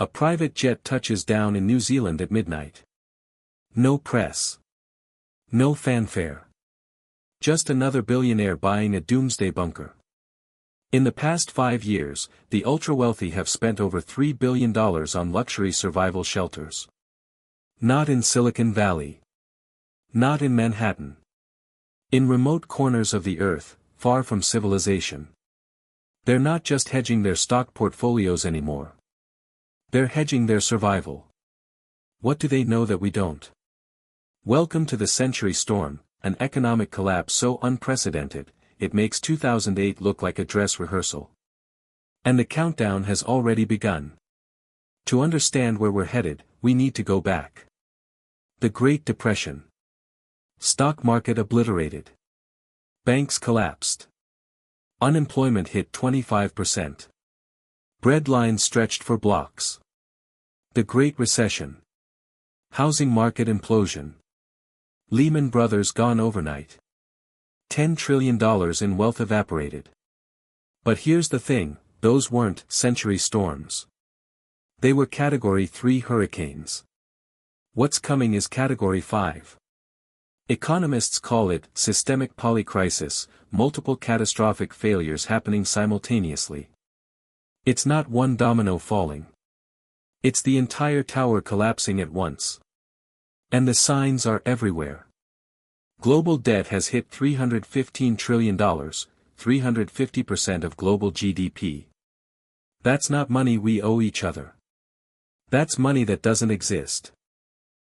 A private jet touches down in New Zealand at midnight. No press. No fanfare. Just another billionaire buying a doomsday bunker. In the past 5 years, the ultra-wealthy have spent over $3 billion on luxury survival shelters. Not in Silicon Valley. Not in Manhattan. In remote corners of the earth, far from civilization. They're not just hedging their stock portfolios anymore. They're hedging their survival. What do they know that we don't? Welcome to the century storm, an economic collapse so unprecedented, it makes 2008 look like a dress rehearsal. And the countdown has already begun. To understand where we're headed, we need to go back. The Great Depression. Stock market obliterated. Banks collapsed. Unemployment hit 25%. Bread lines stretched for blocks. The Great Recession. Housing market implosion. Lehman Brothers gone overnight. $10 trillion in wealth evaporated. But here's the thing, those weren't century storms. They were Category 3 hurricanes. What's coming is Category 5. Economists call it systemic polycrisis, multiple catastrophic failures happening simultaneously. It's not one domino falling. It's the entire tower collapsing at once. And the signs are everywhere. Global debt has hit $315 trillion, 350% of global GDP. That's not money we owe each other. That's money that doesn't exist.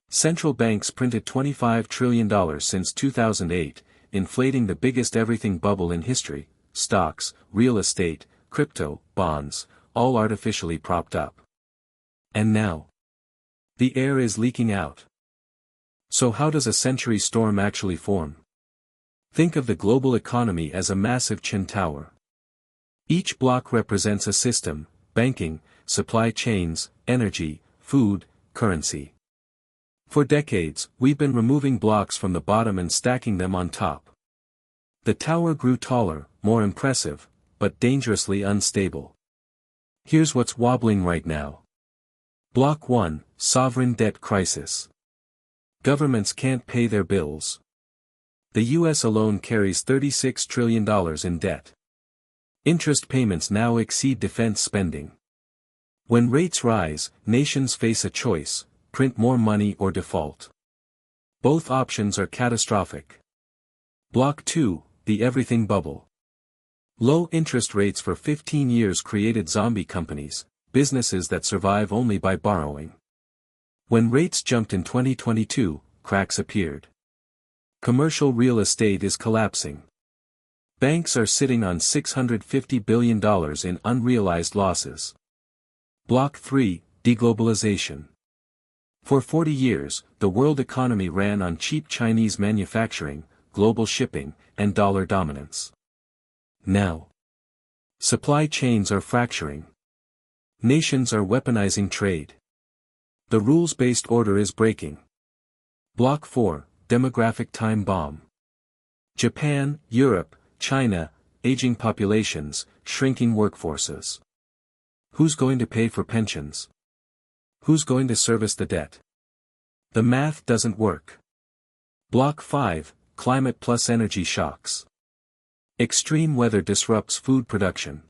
Central banks printed $25 trillion since 2008, inflating the biggest everything bubble in history, stocks, real estate, crypto, bonds, all artificially propped up. And now, the air is leaking out. So how does a century storm actually form? Think of the global economy as a massive chin tower. Each block represents a system: banking, supply chains, energy, food, currency. For decades, we've been removing blocks from the bottom and stacking them on top. The tower grew taller, more impressive, but dangerously unstable. Here's what's wobbling right now. Block 1, Sovereign Debt Crisis. Governments can't pay their bills. The US alone carries $36 trillion in debt. Interest payments now exceed defense spending. When rates rise, nations face a choice: print more money or default. Both options are catastrophic. Block 2, the everything bubble. Low interest rates for 15 years created zombie companies, businesses that survive only by borrowing. When rates jumped in 2022, cracks appeared. Commercial real estate is collapsing. Banks are sitting on $650 billion in unrealized losses. Block 3, deglobalization. For 40 years, the world economy ran on cheap Chinese manufacturing, global shipping, and dollar dominance. Now, supply chains are fracturing. Nations are weaponizing trade. The rules-based order is breaking. Block 4, demographic time bomb. Japan, Europe, China, aging populations, shrinking workforces. Who's going to pay for pensions? Who's going to service the debt? The math doesn't work. Block 5, climate plus energy shocks. Extreme weather disrupts food production.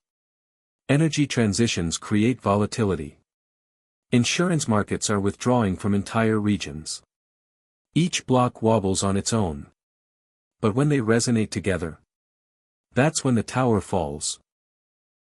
Energy transitions create volatility. Insurance markets are withdrawing from entire regions. Each block wobbles on its own. But when they resonate together, that's when the tower falls.